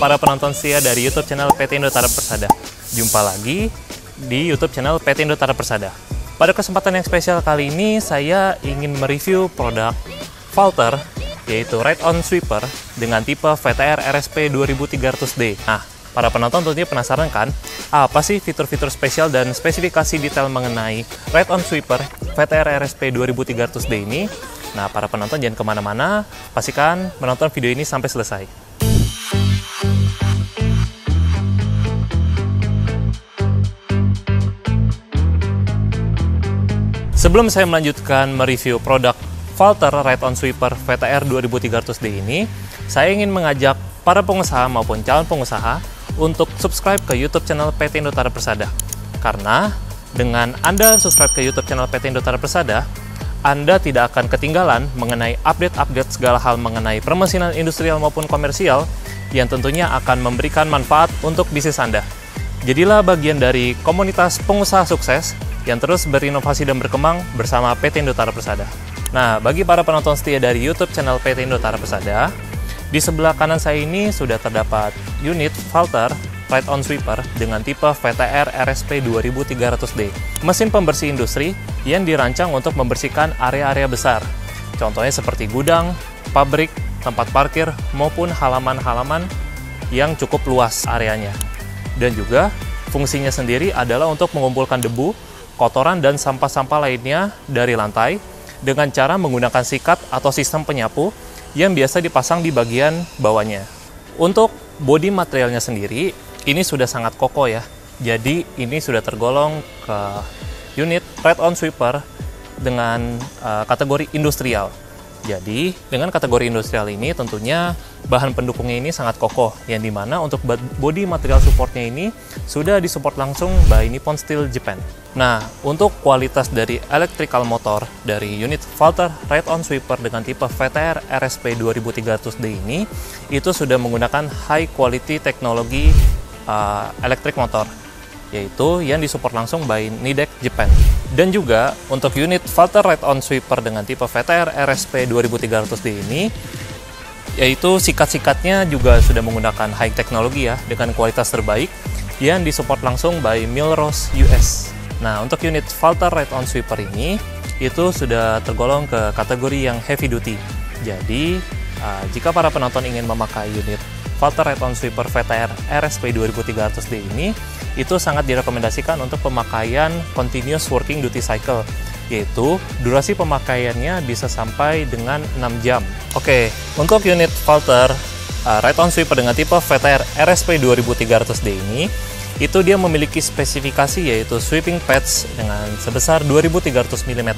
para penonton setia dari YouTube channel PT Indotara Persada. Jumpa lagi di YouTube channel PT Indotara Persada. Pada kesempatan yang spesial kali ini, saya ingin mereview produk Valter, yaitu Ride-on Sweeper dengan tipe VTR RSP 2300D. Nah, para penonton tentunya penasaran kan, apa sih fitur-fitur spesial dan spesifikasi detail mengenai Ride-on Sweeper VTR RSP 2300D ini? Nah, para penonton jangan kemana-mana, pastikan menonton video ini sampai selesai. Sebelum saya melanjutkan mereview produk Valter Ride-on Sweeper VTR 2300D ini, saya ingin mengajak para pengusaha maupun calon pengusaha untuk subscribe ke YouTube channel PT Indotara Persada. Karena dengan Anda subscribe ke YouTube channel PT Indotara Persada, Anda tidak akan ketinggalan mengenai update-update segala hal mengenai permesinan industrial maupun komersial yang tentunya akan memberikan manfaat untuk bisnis Anda. Jadilah bagian dari komunitas pengusaha sukses yang terus berinovasi dan berkembang bersama PT Indotara Persada. Nah, bagi para penonton setia dari YouTube channel PT Indotara Persada, di sebelah kanan saya ini sudah terdapat unit Valter Ride-on Sweeper dengan tipe VTR RSP 2300D. Mesin pembersih industri yang dirancang untuk membersihkan area-area besar. Contohnya seperti gudang, pabrik, tempat parkir, maupun halaman-halaman yang cukup luas areanya. Dan juga fungsinya sendiri adalah untuk mengumpulkan debu, kotoran, dan sampah-sampah lainnya dari lantai dengan cara menggunakan sikat atau sistem penyapu yang biasa dipasang di bagian bawahnya. Untuk bodi materialnya sendiri, ini sudah sangat kokoh ya. Jadi ini sudah tergolong ke unit Ride-on Sweeper dengan kategori industrial. Jadi dengan kategori industrial ini tentunya bahan pendukungnya ini sangat kokoh, yang dimana untuk bodi material supportnya ini sudah disupport langsung by Nippon Steel Japan. Nah, untuk kualitas dari electrical motor dari unit Valter Ride-on Sweeper dengan tipe VTR RSP 2300D ini itu sudah menggunakan high quality teknologi elektrik motor, yaitu yang disupport langsung by Nidec Japan. Dan juga untuk unit Valter Ride-on Sweeper dengan tipe VTR RSP 2300D ini, yaitu sikat-sikatnya juga sudah menggunakan high teknologi ya, dengan kualitas terbaik yang disupport langsung by Millrose US. Nah, untuk unit Valter Ride-on Sweeper ini itu sudah tergolong ke kategori yang heavy duty. Jadi jika para penonton ingin memakai unit Valter Ride-on Sweeper VTR RSP 2300D ini, itu sangat direkomendasikan untuk pemakaian continuous working duty cycle, yaitu durasi pemakaiannya bisa sampai dengan 6 jam. Oke, untuk unit Valter Ride-on Sweeper dengan tipe VTR RSP 2300D ini, itu dia memiliki spesifikasi yaitu sweeping pads dengan sebesar 2300 mm.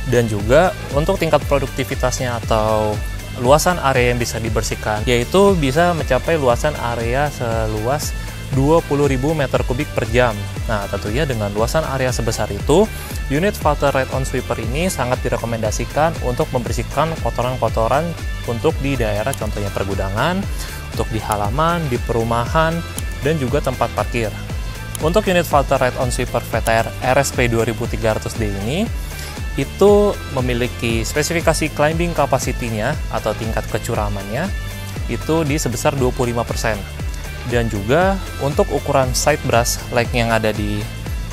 Dan juga untuk tingkat produktivitasnya atau luasan area yang bisa dibersihkan, yaitu bisa mencapai luasan area seluas 20.000 meter kubik per jam. Nah, tentunya dengan luasan area sebesar itu, unit Valter Ride-on Sweeper ini sangat direkomendasikan untuk membersihkan kotoran-kotoran untuk di daerah contohnya pergudangan, untuk di halaman, di perumahan, dan juga tempat parkir. Untuk unit Valter Ride-on Sweeper VTR RSP 2300D ini, itu memiliki spesifikasi climbing capacity-nya atau tingkat kecuramannya itu di sebesar 25%. Dan juga untuk ukuran side brush like yang ada di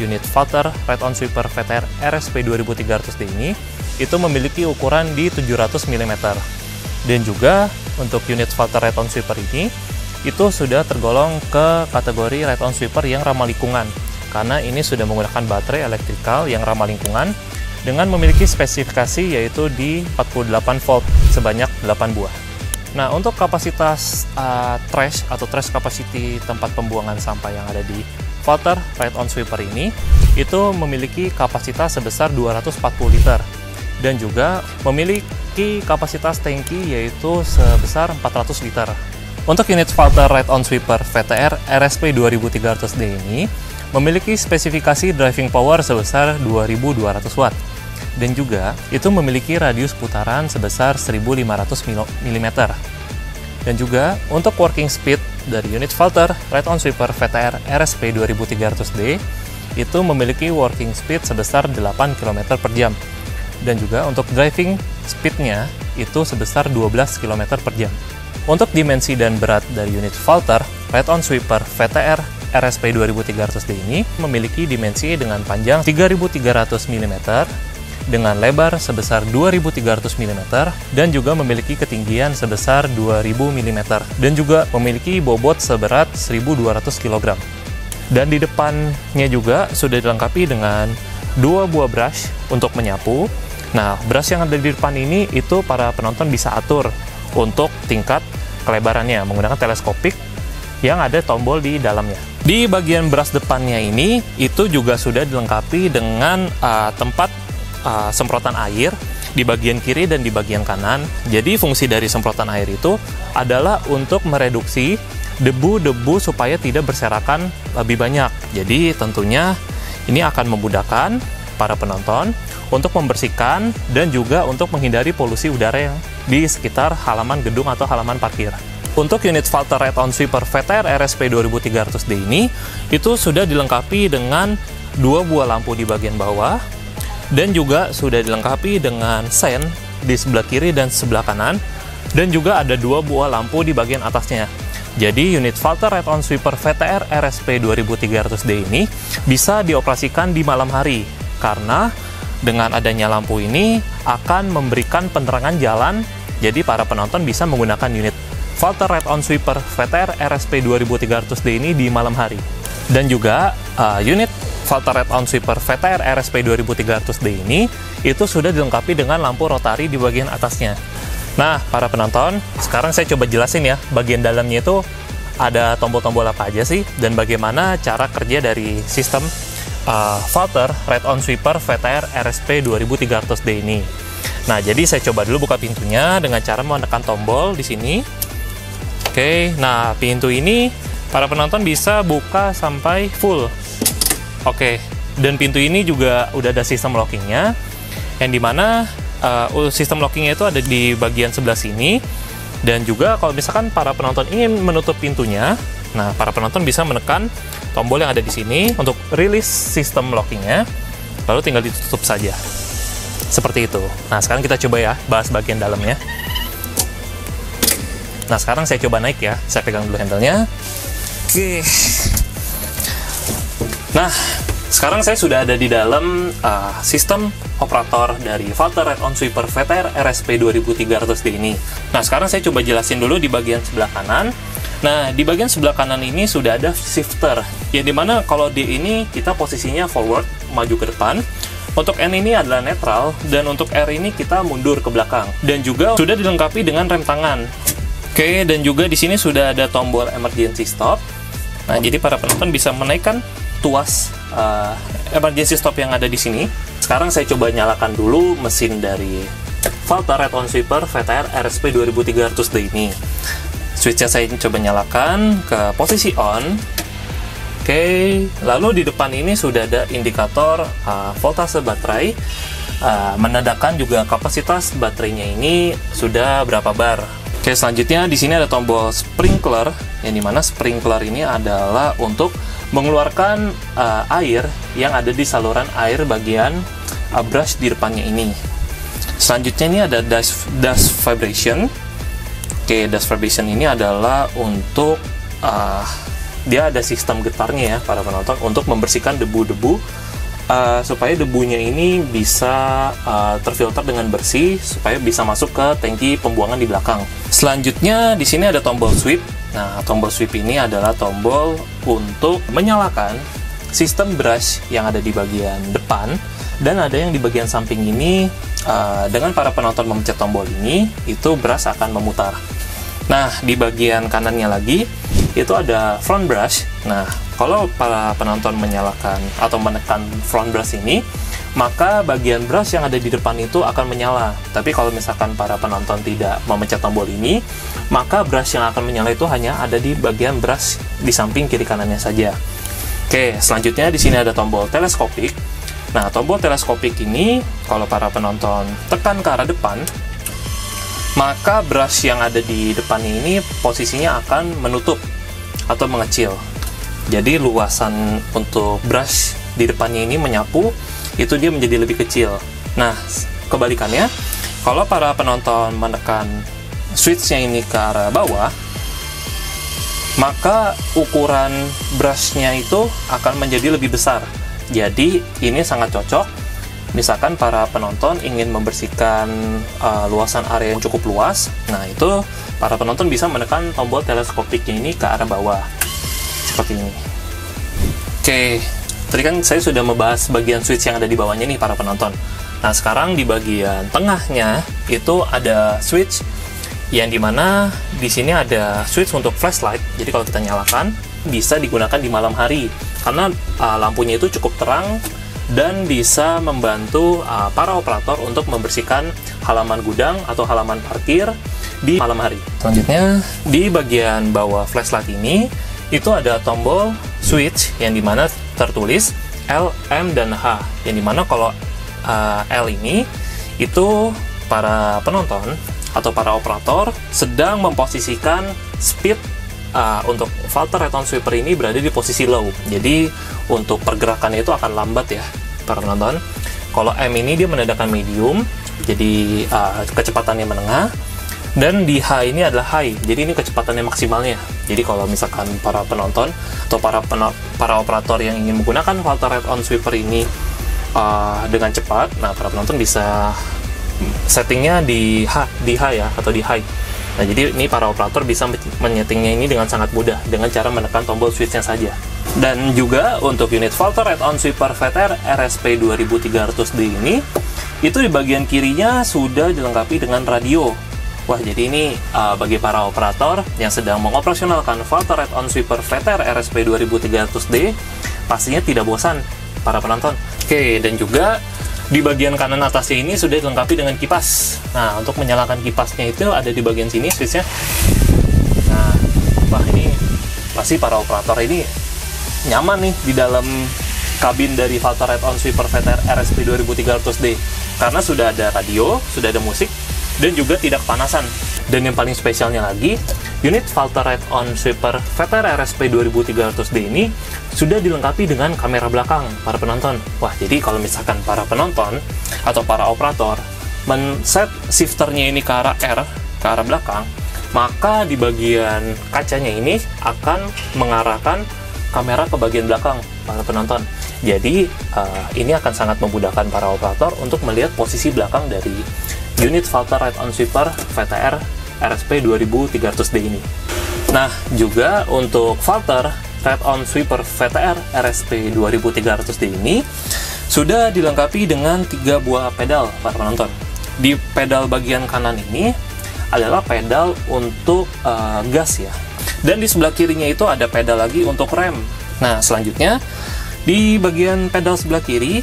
unit Valter Ride-on Sweeper VTR RSP 2300D ini itu memiliki ukuran di 700 mm. Dan juga untuk unit Valter Ride-on Sweeper ini itu sudah tergolong ke kategori Ride-on Sweeper yang ramah lingkungan, karena ini sudah menggunakan baterai elektrikal yang ramah lingkungan dengan memiliki spesifikasi yaitu di 48 volt sebanyak 8 buah. Nah, untuk kapasitas trash atau trash capacity tempat pembuangan sampah yang ada di Valter Ride-on Sweeper ini itu memiliki kapasitas sebesar 240 liter dan juga memiliki kapasitas tangki yaitu sebesar 400 liter. Untuk unit Valter Ride-on Sweeper VTR RSP 2300D ini memiliki spesifikasi driving power sebesar 2200 watt. Dan juga itu memiliki radius putaran sebesar 1500 mm. Dan juga untuk working speed dari unit Valter Ride-on Sweeper VTR RSP 2300D itu memiliki working speed sebesar 8 km per jam. Dan juga untuk driving speed-nya itu sebesar 12 km per jam. Untuk dimensi dan berat dari unit Valter Ride-on Sweeper VTR RSP 2300D ini memiliki dimensi dengan panjang 3300 mm, dengan lebar sebesar 2300 mm, dan juga memiliki ketinggian sebesar 2000 mm, dan juga memiliki bobot seberat 1200 kg. Dan di depannya juga sudah dilengkapi dengan 2 buah brush untuk menyapu. Nah, brush yang ada di depan ini itu para penonton bisa atur untuk tingkat kelebarannya menggunakan teleskopik yang ada tombol di dalamnya. Di bagian brush depannya ini itu juga sudah dilengkapi dengan tempat semprotan air di bagian kiri dan di bagian kanan. Jadi fungsi dari semprotan air itu adalah untuk mereduksi debu-debu supaya tidak berserakan lebih banyak. Jadi tentunya ini akan memudahkan para penonton untuk membersihkan dan juga untuk menghindari polusi udara yang di sekitar halaman gedung atau halaman parkir. Untuk unit Valter Ride-on Sweeper VTR RSP 2300D ini itu sudah dilengkapi dengan 2 buah lampu di bagian bawah dan juga sudah dilengkapi dengan sen di sebelah kiri dan sebelah kanan, dan juga ada 2 buah lampu di bagian atasnya. Jadi unit Valter Ride-on Sweeper VTR RSP 2300D ini bisa dioperasikan di malam hari karena dengan adanya lampu ini akan memberikan penerangan jalan, jadi para penonton bisa menggunakan unit Valter Ride-on Sweeper VTR RSP 2300D ini di malam hari. Dan juga unit Valter Ride-on Sweeper VTR RSP 2300D ini itu sudah dilengkapi dengan lampu rotari di bagian atasnya. Nah, para penonton, sekarang saya coba jelasin ya, bagian dalamnya itu ada tombol-tombol apa aja sih, dan bagaimana cara kerja dari sistem Valter Ride-on Sweeper VTR RSP 2300D ini. Nah, jadi saya coba dulu buka pintunya dengan cara menekan tombol di sini. Oke, nah pintu ini para penonton bisa buka sampai full. Oke, dan pintu ini juga udah ada sistem lockingnya, yang dimana sistem lockingnya itu ada di bagian sebelah sini. Dan juga kalau misalkan para penonton ingin menutup pintunya, nah para penonton bisa menekan tombol yang ada di sini untuk rilis sistem lockingnya, lalu tinggal ditutup saja. Seperti itu. Nah, sekarang kita coba ya, bahas bagian dalamnya. Nah, sekarang saya coba naik ya. Saya pegang dulu handle-nya. Oke. Nah, sekarang saya sudah ada di dalam sistem operator dari Valter Ride-on Sweeper VTR RSP 2300D ini. Nah, sekarang saya coba jelasin dulu di bagian sebelah kanan. Nah, di bagian sebelah kanan ini sudah ada shifter, yang dimana kalau D ini kita posisinya forward, maju ke depan. Untuk N ini adalah netral, dan untuk R ini kita mundur ke belakang. Dan juga sudah dilengkapi dengan rem tangan. Oke, dan juga di sini sudah ada tombol emergency stop. Nah, jadi para penonton bisa menaikkan tuas emergency stop yang ada di sini. Sekarang saya coba nyalakan dulu mesin dari Valter Ride-on Sweeper VTR RSP 2300D ini. Switch-nya saya coba nyalakan ke posisi on. Oke, lalu di depan ini sudah ada indikator voltase baterai, menandakan juga kapasitas baterainya ini sudah berapa bar. Oke, selanjutnya di sini ada tombol sprinkler, yang dimana sprinkler ini adalah untuk mengeluarkan air yang ada di saluran air bagian brush di depannya ini. Selanjutnya ini ada dust vibration. Oke, dust vibration ini adalah untuk dia ada sistem getarnya ya para penonton untuk membersihkan debu-debu supaya debunya ini bisa terfilter dengan bersih supaya bisa masuk ke tangki pembuangan di belakang. Selanjutnya di sini ada tombol sweep. Nah, tombol sweep ini adalah tombol untuk menyalakan sistem brush yang ada di bagian depan, dan ada yang di bagian samping ini. Dengan para penonton memencet tombol ini, itu brush akan memutar. Nah, di bagian kanannya lagi itu ada front brush. Nah, kalau para penonton menyalakan atau menekan front brush ini, maka bagian brush yang ada di depan itu akan menyala. Tapi kalau misalkan para penonton tidak memencet tombol ini, maka brush yang akan menyala itu hanya ada di bagian brush di samping kiri kanannya saja. Oke, selanjutnya di sini ada tombol teleskopik. Nah, tombol teleskopik ini kalau para penonton tekan ke arah depan, maka brush yang ada di depan ini posisinya akan menutup atau mengecil. Jadi luasan untuk brush di depannya ini menyapu, itu dia menjadi lebih kecil. Nah, kebalikannya, kalau para penonton menekan switch-nya ini ke arah bawah, maka ukuran brush-nya itu akan menjadi lebih besar. Jadi ini sangat cocok misalkan para penonton ingin membersihkan luasan area yang cukup luas. Nah, itu para penonton bisa menekan tombol teleskopiknya ini ke arah bawah seperti ini. Oke, tadi kan saya sudah membahas bagian switch yang ada di bawahnya nih para penonton. Nah, sekarang di bagian tengahnya itu ada switch yang dimana di sini ada switch untuk flashlight. Jadi kalau kita nyalakan bisa digunakan di malam hari karena lampunya itu cukup terang dan bisa membantu para operator untuk membersihkan halaman gudang atau halaman parkir di malam hari. Selanjutnya di bagian bawah flashlight ini itu ada tombol switch yang dimana tertulis L, M, dan H, yang dimana kalau L ini itu para penonton atau para operator sedang memposisikan speed untuk Falter Ride-on Sweeper ini berada di posisi low. Jadi untuk pergerakannya itu akan lambat ya para penonton. Kalau M ini dia menandakan medium, jadi kecepatannya menengah. Dan di H ini adalah high, jadi ini kecepatannya maksimalnya. Jadi kalau misalkan para penonton atau para operator yang ingin menggunakan Falter Ride-on Sweeper ini dengan cepat, nah para penonton bisa settingnya di H ya, atau di high. Nah, jadi ini para operator bisa menyetingnya ini dengan sangat mudah dengan cara menekan tombol switch-nya saja. Dan juga untuk unit Falter Ride-on Sweeper VTR RSP 2300D ini, itu di bagian kirinya sudah dilengkapi dengan radio. Wah, jadi ini bagi para operator yang sedang mengoperasionalkan Falter Ride-on Sweeper VTR RSP 2300D, pastinya tidak bosan para penonton. Oke, dan juga di bagian kanan atasnya ini sudah dilengkapi dengan kipas. Nah, untuk menyalakan kipasnya itu ada di bagian sini switch-nya. Nah, wah ini pasti para operator ini nyaman nih di dalam kabin dari Falter Ride-on Sweeper VTR RSP 2300D karena sudah ada radio, sudah ada musik, dan juga tidak kepanasan. Dan yang paling spesialnya lagi, unit Falter Ride-on Sweeper VTR RSP 2300D ini sudah dilengkapi dengan kamera belakang para penonton. Wah, jadi kalau misalkan para penonton atau para operator men-set shifternya ini ke arah R, ke arah belakang, maka di bagian kacanya ini akan mengarahkan kamera ke bagian belakang para penonton. Jadi ini akan sangat memudahkan para operator untuk melihat posisi belakang dari unit Falter Ride-on Sweeper VTR RSP 2300D ini. Nah, juga untuk Falter Ride-on Sweeper VTR RSP 2300D ini sudah dilengkapi dengan 3 buah pedal para penonton. Di pedal bagian kanan ini adalah pedal untuk gas ya. Dan di sebelah kirinya itu ada pedal lagi untuk rem. Nah, selanjutnya di bagian pedal sebelah kiri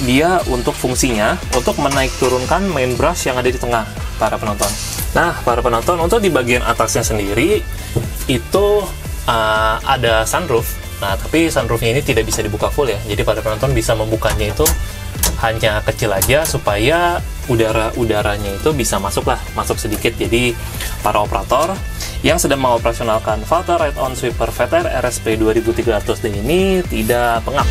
dia untuk fungsinya untuk menaik turunkan main brush yang ada di tengah para penonton. Nah, para penonton untuk di bagian atasnya sendiri itu ada sunroof. Nah, tapi sunroofnya ini tidak bisa dibuka full ya. Jadi para penonton bisa membukanya itu hanya kecil aja supaya udaranya itu bisa masuk sedikit. Jadi para operator yang sedang mengoperasionalkan Falter Ride-on Sweeper VTR RSP 2300D ini tidak pengap.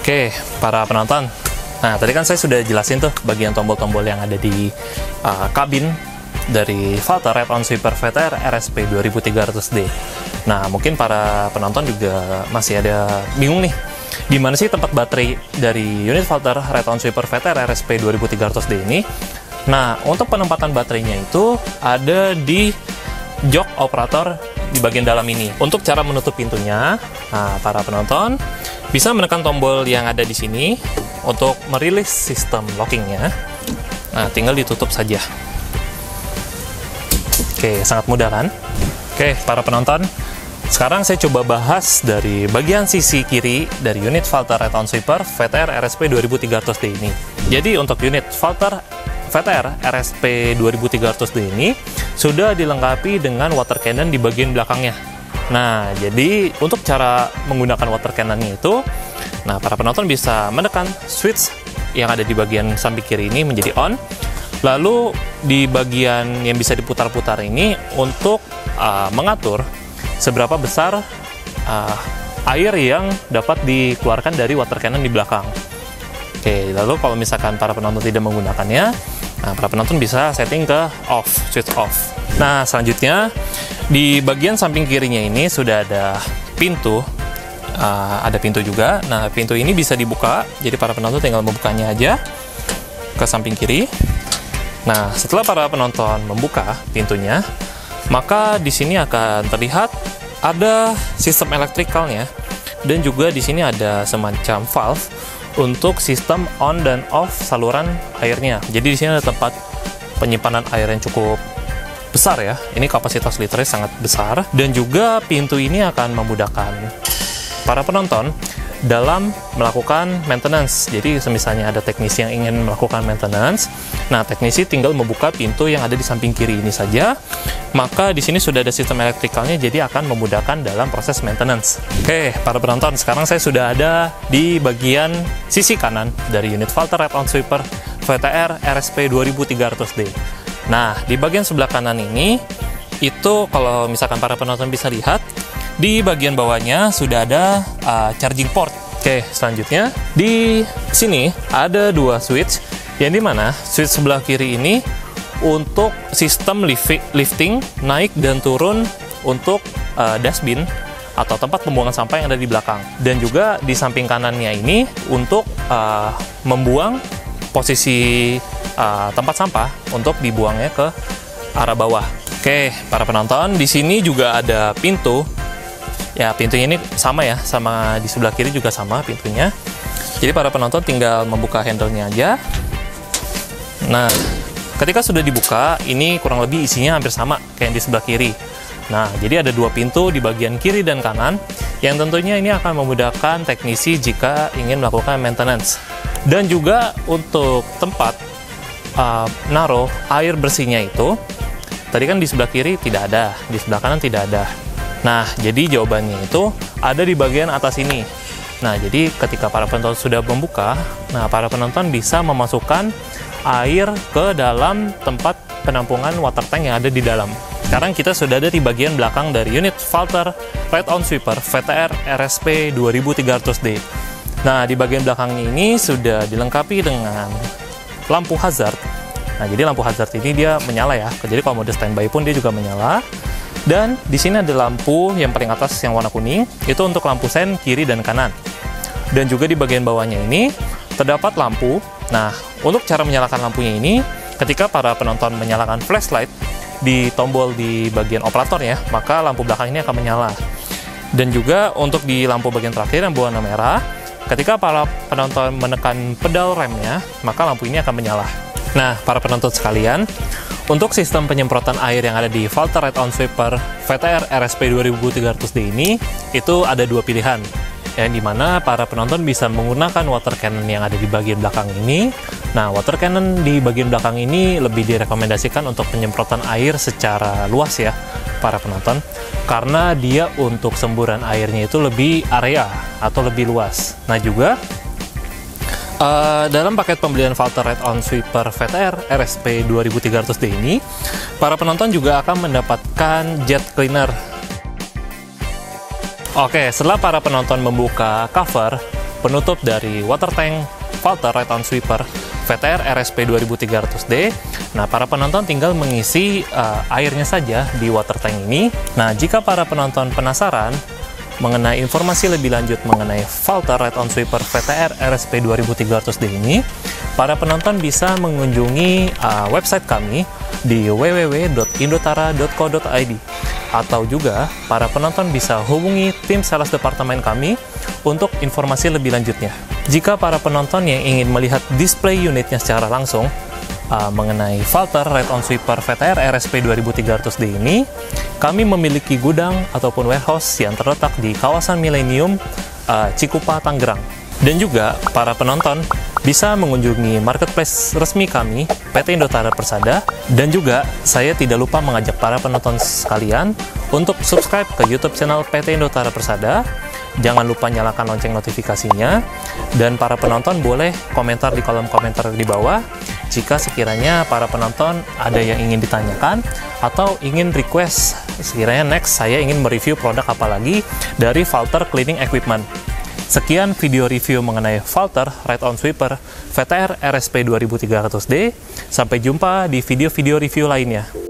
Oke, para penonton. Nah, tadi kan saya sudah jelasin tuh bagian tombol-tombol yang ada di kabin dari Falter Ride-on Sweeper VTR RSP 2300D. Nah, mungkin para penonton juga masih ada bingung nih, di mana sih tempat baterai dari unit Falter Ride-on Sweeper VTR RSP 2300D ini? Nah, untuk penempatan baterainya itu ada di jok operator di bagian dalam ini. Untuk cara menutup pintunya, nah, para penonton bisa menekan tombol yang ada di sini untuk merilis sistem lockingnya. Nah, tinggal ditutup saja. Oke, sangat mudah kan? Oke, para penonton, sekarang saya coba bahas dari bagian sisi kiri dari unit Falter Ride-on Sweeper VTR RSP 2300D ini. Jadi untuk unit Falter VTR RSP 2300D ini sudah dilengkapi dengan water cannon di bagian belakangnya. Nah, jadi untuk cara menggunakan water cannon itu, nah para penonton bisa menekan switch yang ada di bagian samping kiri ini menjadi on. Lalu di bagian yang bisa diputar-putar ini untuk mengatur seberapa besar air yang dapat dikeluarkan dari water cannon di belakang. Oke, lalu kalau misalkan para penonton tidak menggunakannya, para penonton bisa setting ke off, switch off. Nah, selanjutnya di bagian samping kirinya ini sudah ada pintu. Ada pintu juga. Nah, pintu ini bisa dibuka, jadi para penonton tinggal membukanya aja ke samping kiri. Nah, setelah para penonton membuka pintunya, maka di sini akan terlihat ada sistem elektrikalnya, dan juga di sini ada semacam valve untuk sistem on dan off saluran airnya. Jadi di sini ada tempat penyimpanan air yang cukup besar ya. Ini kapasitas liternya sangat besar, dan juga pintu ini akan memudahkan para penonton dalam melakukan maintenance. Jadi misalnya ada teknisi yang ingin melakukan maintenance, nah teknisi tinggal membuka pintu yang ada di samping kiri ini saja, maka di sini sudah ada sistem elektrikalnya, jadi akan memudahkan dalam proses maintenance. Oke, para penonton, sekarang saya sudah ada di bagian sisi kanan dari unit Valter Ride-on Sweeper VTR RSP 2300D. Nah, di bagian sebelah kanan ini, itu kalau misalkan para penonton bisa lihat, di bagian bawahnya sudah ada charging port. Oke, selanjutnya di sini ada dua switch, yang dimana switch sebelah kiri ini untuk sistem lifting naik dan turun untuk dustbin atau tempat pembuangan sampah yang ada di belakang, dan juga di samping kanannya ini untuk membuang posisi tempat sampah untuk dibuangnya ke arah bawah. Oke, para penonton, di sini juga ada pintu. Ya, pintunya ini sama ya, sama di sebelah kiri juga sama pintunya. Jadi para penonton tinggal membuka handle-nya aja. Nah, ketika sudah dibuka, ini kurang lebih isinya hampir sama kayak yang di sebelah kiri. Nah, jadi ada dua pintu di bagian kiri dan kanan, yang tentunya ini akan memudahkan teknisi jika ingin melakukan maintenance. Dan juga untuk tempat naruh air bersihnya itu, tadi kan di sebelah kiri tidak ada, di sebelah kanan tidak ada. Nah, jadi jawabannya itu ada di bagian atas ini. Nah, jadi ketika para penonton sudah membuka, nah para penonton bisa memasukkan air ke dalam tempat penampungan water tank yang ada di dalam. Sekarang kita sudah ada di bagian belakang dari unit Valter Ride-on Sweeper VTR RSP 2300D. Nah, di bagian belakangnya ini sudah dilengkapi dengan lampu hazard. Nah, jadi lampu hazard ini dia menyala ya. Jadi kalau mode standby pun dia juga menyala. Dan di sini ada lampu yang paling atas yang warna kuning, itu untuk lampu sen kiri dan kanan. Dan juga di bagian bawahnya ini terdapat lampu. Nah, untuk cara menyalakan lampunya ini, ketika para penonton menyalakan flashlight di tombol di bagian operatornya, maka lampu belakang ini akan menyala. Dan juga untuk di lampu bagian terakhir yang berwarna merah, ketika para penonton menekan pedal remnya, maka lampu ini akan menyala. Nah, para penonton sekalian, untuk sistem penyemprotan air yang ada di Valter Ride-on Sweeper VTR RSP 2300D ini, itu ada dua pilihan, yang dimana para penonton bisa menggunakan water cannon yang ada di bagian belakang ini. Nah, water cannon di bagian belakang ini lebih direkomendasikan untuk penyemprotan air secara luas ya, para penonton, karena dia untuk semburan airnya itu lebih area atau lebih luas. Nah, juga dalam paket pembelian Valter Ride-on Sweeper VTR RSP 2300D ini, para penonton juga akan mendapatkan jet cleaner. Oke, setelah para penonton membuka cover penutup dari water tank Valter Ride-on Sweeper VTR RSP 2300D, nah para penonton tinggal mengisi airnya saja di water tank ini. Nah, jika para penonton penasaran mengenai informasi lebih lanjut mengenai Valter Ride-on Sweeper VTR RSP 2300D ini, para penonton bisa mengunjungi website kami di www.indotara.co.id, atau juga para penonton bisa hubungi tim sales departemen kami untuk informasi lebih lanjutnya. Jika para penonton yang ingin melihat display unitnya secara langsung mengenai Valter Ride-on Sweeper VTR RSP 2300D ini, kami memiliki gudang ataupun warehouse yang terletak di kawasan Millennium, Cikupa, Tangerang. Dan juga para penonton bisa mengunjungi marketplace resmi kami, PT Indotara Persada. Dan juga saya tidak lupa mengajak para penonton sekalian untuk subscribe ke YouTube channel PT Indotara Persada Jangan lupa nyalakan lonceng notifikasinya, dan para penonton boleh komentar di kolom komentar di bawah jika sekiranya para penonton ada yang ingin ditanyakan atau ingin request sekiranya next saya ingin mereview produk apa lagi dari Valter Cleaning Equipment. Sekian video review mengenai Valter Ride-on Sweeper VTR RSP 2300D. Sampai jumpa di video-video review lainnya.